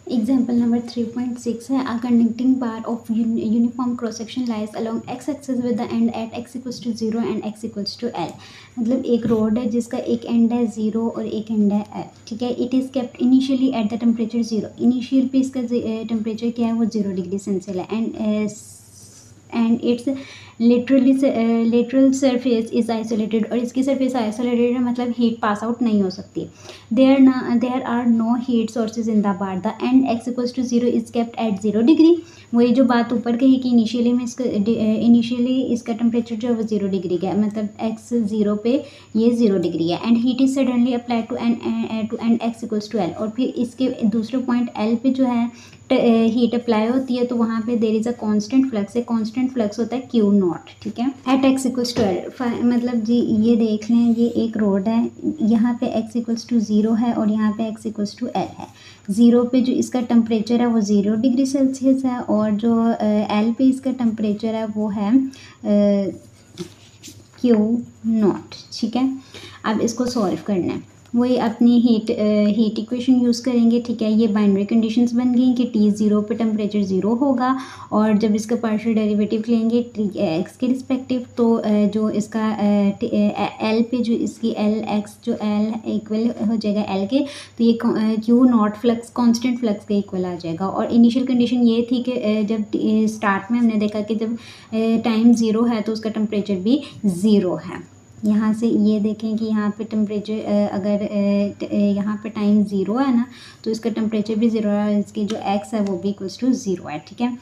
Example number 3.6 है, a conducting bar of uniform cross section lies along X axis with the end at X equals to 0 एंड x equals to L. मतलब एक road है जिसका एक and है 0 और एक एंड है एल, ठीक है। It is kept initially at the temperature 0, initial पे इसका टेम्परेचर क्या है, वो 0 डिग्री सेंसियल है। And it's lateral surface is isolated, और इसकी सरफेस आइसोलेटेड है, मतलब हीट पास आउट नहीं हो सकती। There are no heat sources in the bar, the end x equals to 0 is kept at 0 degree. वही जो बात ऊपर कही कि इनिशियली इसका टेम्परेचर जो है वो 0 डिग्री का है, मतलब एक्स 0 पे ये 0 डिग्री है। And heat is suddenly applied to end x equals to L, और फिर इसके दूसरे पॉइंट एल पे जो है हीट अप्लाई होती है, तो वहाँ पे there is a constant flux है, कांस्टेंट फ्लक्स होता है क्यू नॉट, ठीक है। At X equals to L, मतलब जी ये देख लें, ये एक रोड है, यहाँ पे एक्स इक्वल्स टू 0 है और यहाँ पे एक्स इक्वल्स टू एल है। 0 पे जो इसका टेम्परेचर है वो 0 डिग्री सेल्सियस है, और जो एल पे इसका टेम्परेचर है वो है क्यू नॉट, ठीक है। अब इसको सॉल्व करना है, वही अपनी हीट इक्वेशन यूज़ करेंगे, ठीक है। ये बाइनरी कंडीशंस बन गई कि टी 0 पे टेम्परेचर 0 होगा, और जब इसका पार्शियल डेरिवेटिव लेंगे एक्स के रिस्पेक्टिव, तो जो इसका एल पे जो इसकी एल एक्स जो एल इक्वल हो जाएगा एल के, तो ये Q not flux constant flux के इक्वल आ जाएगा। और इनिशियल कंडीशन ये थी कि जब स्टार्ट में हमने देखा कि जब टाइम 0 है तो उसका टेम्परेचर भी 0 है। यहाँ से ये देखें कि यहाँ पे टेम्परेचर अगर यहाँ पे टाइम 0 है ना, तो इसका टेम्परेचर भी 0 है, इसकी जो एक्स है वो भी इक्वल्स टू 0 है, ठीक है।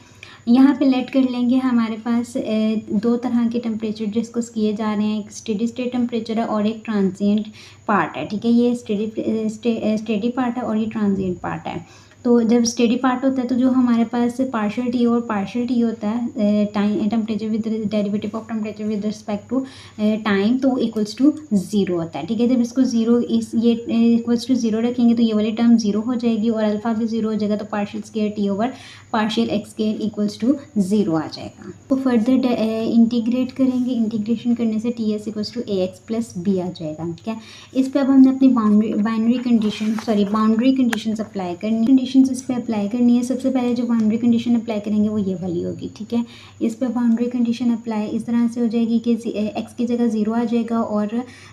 यहाँ पे लेट कर लेंगे, हमारे पास दो तरह के टेम्परेचर डिस्कस किए जा रहे हैं, एक स्टेडी स्टेट टेम्परेचर है और एक ट्रांजिएंट पार्ट है, ठीक है। ये स्टेडी पार्ट है और ये ट्रांजिएंट पार्ट है। तो जब स्टेडी पार्ट होता है तो जो हमारे पास पार्शियल टी और पार्शियल टी होता है, time temperature with derivative of temperature with respect to time, तो इक्वल्स टू 0 होता है, ठीक है। जब इसको 0 ये इक्वल्स टू 0 रखेंगे तो ये वाली टर्म 0 हो जाएगी और अल्फा भी 0 हो जाएगा, तो partial square T over partial X square equals to 0 आ जाएगा। तो फर्दर इंटीग्रेट करेंगे, इंटीग्रेशन करने से T S equals to A X plus B आ जाएगा, ठीक है। इस पर अब हमने अपनी बाउंड्री कंडीशन अप्लाई करनी, कंडीशन इस पर अप्लाई करनी है। सबसे पहले जो बाउंड्री कंडीशन अप्लाई करेंगे वो ये वाली होगी, ठीक है। इस पर बाउंड्री कंडीशन अप्लाई इस तरह से हो जाएगी कि एक्स की जगह 0 आ जाएगा और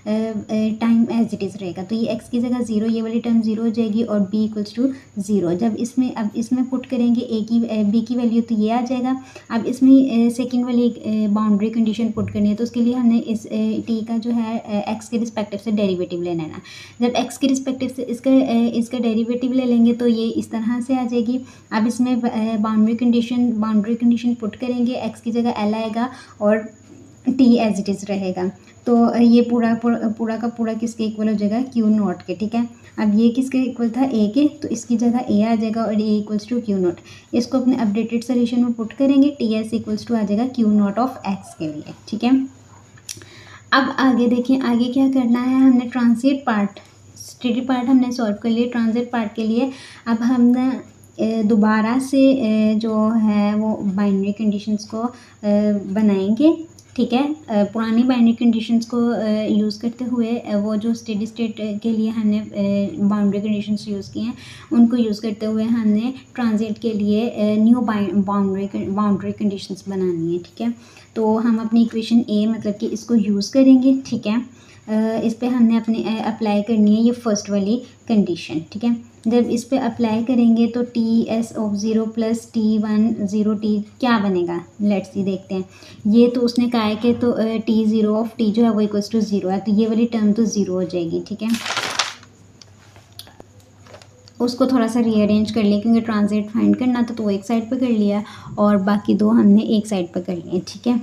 टाइम एज इट इज़ रहेगा, तो ये एक्स की जगह 0, ये वाली टर्म 0 हो जाएगी और बी इक्वल्स टू 0। जब इसमें अब इसमें पुट करेंगे ए की बी की वैल्यू, तो ये आ जाएगा। अब इसमें सेकेंड वाली बाउंड्री कंडीशन पुट करनी है, तो उसके लिए हमने इस टी का जो है एक्स के रिस्पेक्टिव से डेरिवेटिव लेना है ना। जब एक्स के रिस्पेक्टिव से इसका डेरिवेटिव ले लेंगे तो ये इस तरह से आ जाएगी। अब इसमें बाउंड्री कंडीशन पुट करेंगे, एक्स की जगह एल आएगा और टी एज इट इज़ रहेगा, तो ये पूरा का पूरा किसके इक्वल हो जाएगा, क्यू नॉट के, ठीक है। अब ये किसके इक्वल था, ए के, तो इसकी जगह ए आ जाएगा और ए इक्वल्स टू क्यू नॉट। इसको अपने अपडेटेड सोल्यूशन में पुट करेंगे, टी एस इक्वल्स टू आ जाएगा क्यू नॉट ऑफ एक्स के लिए, ठीक है। अब आगे देखें, आगे क्या करना है, हमने ट्रांजिट पार्ट स्टेडी पार्ट हमने सॉल्व कर लिया। ट्रांजिट पार्ट के लिए अब हमने दोबारा से जो है वो बाइनरी कंडीशंस को बनाएंगे, ठीक है। पुरानी बाइनरी कंडीशंस को यूज़ करते हुए वो जो स्टेडी स्टेट के लिए हमने बाउंड्री कंडीशंस यूज़ किए हैं, उनको यूज़ करते हुए हमने ट्रांजिट के लिए न्यू बाउंड्री कंडीशंस बनानी है, ठीक है। तो हम अपनी इक्वेशन ए मतलब कि इसको यूज़ करेंगे, ठीक है। इस पर हमने अपने अप्लाई करनी है ये फर्स्ट वाली कंडीशन, ठीक है। जब इस पे अप्लाई करेंगे तो T S of 0 plus T1 0 T क्या बनेगा, लेट्स सी देखते हैं। ये तो उसने कहा है कि तो टी 0 ऑफ टी जो है वो इक्वल्स टू 0 है, तो ये वाली टर्म तो 0 हो जाएगी, ठीक है। उसको थोड़ा सा रीअरेंज कर लिया क्योंकि ट्रांजिट फाइंड करना था, तो वो एक साइड पे कर लिया और बाकी दो हमने एक साइड पे कर लिए, ठीक है।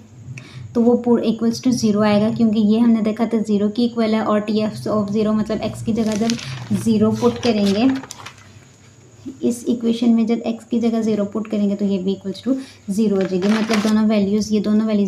तो वो पूरा इक्वल्स टू 0 आएगा क्योंकि ये हमने देखा था 0 की इक्वल है, और टी एफ ऑफ 0 मतलब एक्स की जगह जब 0 पुट करेंगे इस इक्वेशन में, जब x की जगह 0 पुट करेंगे तो ये भी इक्वल्स टू 0 हो जाएगी, मतलब दोनों वैल्यूज़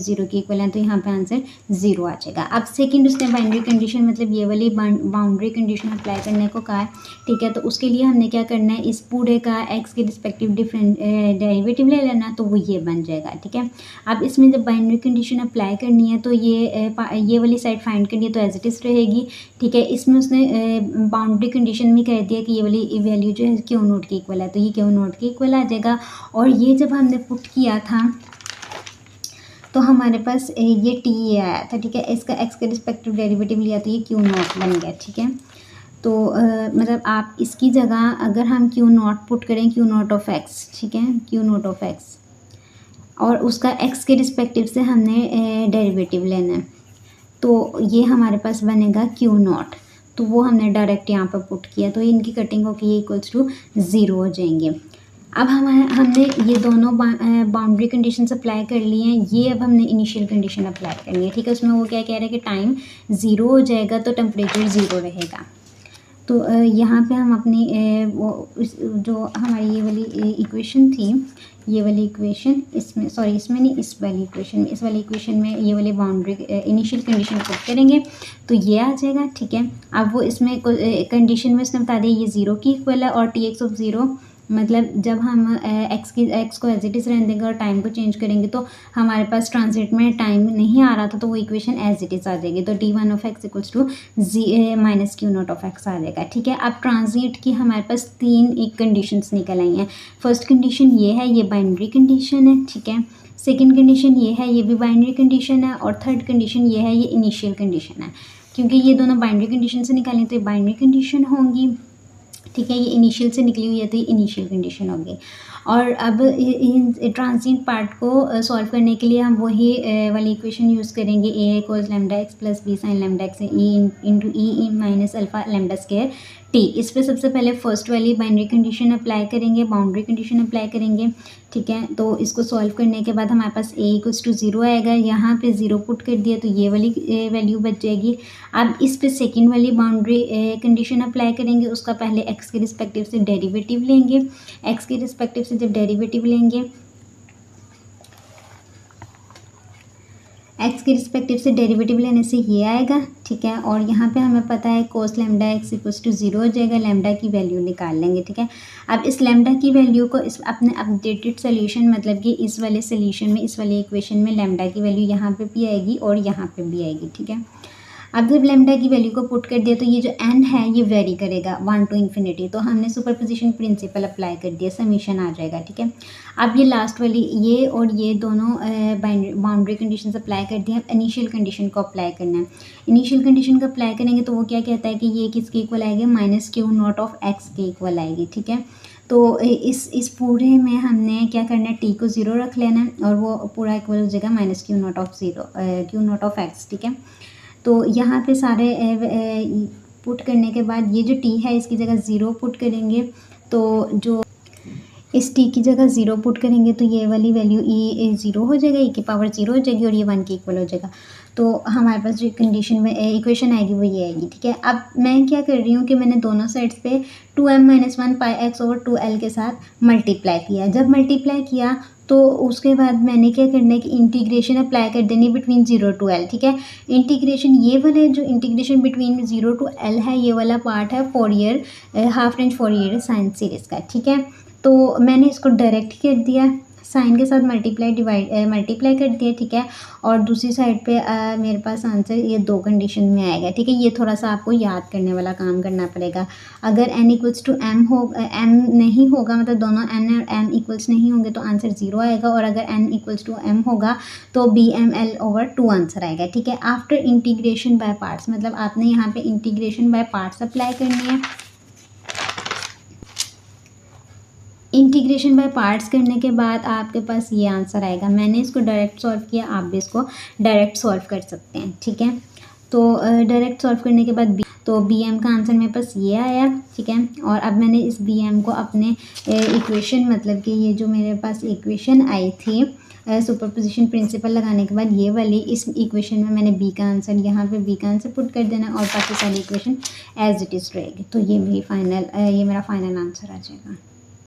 0 की इक्वल हैं, तो यहाँ पे आंसर 0 आ जाएगा। अब सेकंड उसने बाउंड्री कंडीशन मतलब ये वाली बाउंड्री कंडीशन अप्लाई करने को कहा है, ठीक है। तो उसके लिए हमने क्या करना है, इस पूरे का x के रिस्पेक्टिव डिफरेंट डेरिवेटिव ले लेना, तो वो ये बन जाएगा, ठीक है। अब इसमें जब बाउंड्री कंडीशन अप्लाई करनी है तो ये वाली साइड फाइंड करनी है, तो एज इट इज़ रहेगी, ठीक है। इसमें उसने बाउंड्री कंडीशन में कह दिया कि ये वाली वैल्यू जो है क्यू नोट के इक्वल है, तो ये क्यू नॉट के इक्वल आ जाएगा। और ये जब हमने पुट किया था तो हमारे पास ये टी आया था, ठीक है। इसका एक्स के रिस्पेक्टिव डेरिवेटिव लिया तो ये क्यू नॉट बन गया, ठीक है। तो मतलब आप इसकी जगह अगर हम क्यू नॉट पुट करें, क्यू नॉट ऑफ एक्स, ठीक है, क्यू नॉट ऑफ एक्स, और उसका एक्स के रिस्पेक्टिव से हमने डेरिवेटिव लेना है, तो ये हमारे पास बनेगा क्यू नॉट। तो वो हमने डायरेक्ट यहाँ पर पुट किया, तो इनकी कटिंग होकर ये इक्वल्स टू 0 हो जाएंगे। अब हमने ये दोनों बाउंड्री कंडीशंस अप्लाई कर ली हैं। ये अब हमने इनिशियल कंडीशन अप्लाई करनी है, ठीक है। उसमें वो क्या कह रहा है कि टाइम 0 हो जाएगा तो टेम्परेचर 0 रहेगा। तो यहाँ पे हम अपनी जो हमारी ये वाली इक्वेशन थी, ये वाली इक्वेशन इसमें, सॉरी इसमें नहीं, इस वाली इक्वेशन में, इस वाली इक्वेशन में ये वाली बाउंड्री इनिशियल कंडीशन पुट करेंगे तो ये आ जाएगा, ठीक है। अब वो इसमें कंडीशन में उसने बता दिया ये 0 की इक्वल है, और टी एक्स ऑफ 0 मतलब जब हम एक्स को एज इट इज़ रहने देंगे और टाइम को चेंज करेंगे तो हमारे पास ट्रांजिट में टाइम नहीं आ रहा था, तो वो इक्वेशन एज इट इज़ आ जाएगी। तो D one of X equals to minus Q not of X आ जाएगा, ठीक है। अब ट्रांजिट की हमारे पास 3 एक कंडीशंस निकल आई हैं। फर्स्ट कंडीशन ये है, ये बाइनरी कंडीशन है, ठीक है। सेकेंड कंडीशन ये है, ये भी बाइनरी कंडीशन है। और थर्ड कंडीशन ये है, ये इनिशियल कंडीशन है। क्योंकि ये दोनों बाइनरी कंडीशन से निकालें तो ये बाइनरी कंडीशन होंगी, ठीक है। ये इनिशियल से निकली हुई है तो ये इनिशियल कंडीशन होगी। और अब ट्रांजिट पार्ट को सॉल्व करने के लिए हम वही वाली इक्वेशन यूज़ करेंगे, A equals lambda X plus B sine lambda X E into E minus alpha lambda square T. इस पर सबसे पहले फर्स्ट वाली बाइनरी कंडीशन अप्लाई करेंगे, बाउंड्री कंडीशन अप्लाई करेंगे, ठीक है। तो इसको सॉल्व करने के बाद हमारे पास ए इक्वल्स टू 0 आएगा। यहाँ पे 0 पुट कर दिया तो ये वाली वैल्यू बच जाएगी। अब इस पे सेकंड वाली बाउंड्री कंडीशन अप्लाई करेंगे। उसका पहले एक्स के रिस्पेक्टिव से डेरिवेटिव लेंगे। एक्स के रिस्पेक्टिव से जब डेरिवेटिव लेंगे, एक्स के रिस्पेक्टिव से डेरिवेटिव लेने से ये आएगा, ठीक है। और यहाँ पे हमें पता है कोस लैम्डा एक्स इक्वल्स टू 0 हो जाएगा। लैम्डा की वैल्यू निकाल लेंगे, ठीक है। अब इस लैम्डा की वैल्यू को इस अपने अपडेटेड सोल्यूशन, मतलब कि इस वाले सोल्यूशन में, इस वाले इक्वेशन में लैम्डा की वैल्यू यहाँ पे भी आएगी और यहाँ पे भी आएगी, ठीक है। अब जब लैम्डा की वैल्यू को पुट कर दिया तो ये जो n है ये वेरी करेगा 1 to इन्फिनिटी। तो हमने सुपरपोजिशन प्रिंसिपल अप्लाई कर दिया, समीशन आ जाएगा, ठीक है। अब ये लास्ट वाली ये और ये दोनों बाउंड्री कंडीशंस अप्लाई कर दिए। इनिशियल कंडीशन को अप्लाई करना है। इनिशियल कंडीशन को अप्लाई करेंगे तो वो क्या कहता है कि ये किसके इक्वल आएगी, minus Q not of x के इक्वल आएगी, ठीक है। तो इस पूरे में हमने क्या करना है, टी को 0 रख लेना है और वो पूरा इक्वल हो जाएगा minus Q not of x, ठीक है। तो यहाँ पे सारे पुट करने के बाद ये जो टी है इसकी जगह 0 पुट करेंगे। तो जो इस टी की जगह 0 पुट करेंगे तो ये वाली वैल्यू ई 0 हो जाएगा, ई की पावर 0 हो जाएगी और ये 1 के इक्वल हो जाएगा। तो हमारे पास जो कंडीशन में इक्वेशन आएगी वो ये आएगी, ठीक है। अब मैं क्या कर रही हूँ कि मैंने दोनों साइड्स पे 2m-1 पाई एक्स ओवर 2l के साथ मल्टीप्लाई किया। जब मल्टीप्लाई किया तो उसके बाद मैंने क्या करना है कि इंटीग्रेशन अप्लाई कर देनी बिटवीन 0 to l, ठीक है। इंटीग्रेशन ये वाला जो इंटीग्रेशन बिटवीन 0 to l है, ये वाला पार्ट है Fourier half range Fourier sine series का, ठीक है। तो मैंने इसको डायरेक्ट कर दिया, साइन के साथ मल्टीप्लाई कर दिया, ठीक है। और दूसरी साइड पे मेरे पास आंसर ये 2 कंडीशन में आएगा, ठीक है। ये थोड़ा सा आपको याद करने वाला काम करना पड़ेगा। अगर n इक्वल्स टू m नहीं होगा, मतलब दोनों n और m इक्वल्स नहीं होंगे तो आंसर 0 आएगा। और अगर n इक्वल्स टू m होगा तो bml/2 आंसर आएगा, ठीक है। आफ्टर इंटीग्रेशन बाय पार्ट्स, मतलब आपने यहाँ पे इंटीग्रेशन बाय पार्ट्स अप्लाई करनी है। इंटीग्रेशन बाय पार्ट्स करने के बाद आपके पास ये आंसर आएगा। मैंने इसको डायरेक्ट सॉल्व किया, आप भी इसको डायरेक्ट सॉल्व कर सकते हैं, ठीक है। तो डायरेक्ट सॉल्व करने के बाद बी एम का आंसर मेरे पास ये आया, ठीक है। और अब मैंने इस बी एम को अपने इक्वेशन, मतलब कि ये जो मेरे पास इक्वेशन आई थी सुपरपोजिशन प्रिंसिपल लगाने के बाद, ये वाली इस इक्वेशन में मैंने बी का आंसर, यहाँ पे बी का आंसर पुट कर देना और बाकी सारी इक्वेशन एज इट इज़ रहेगी। तो ये मेरा फाइनल आंसर आ जाएगा।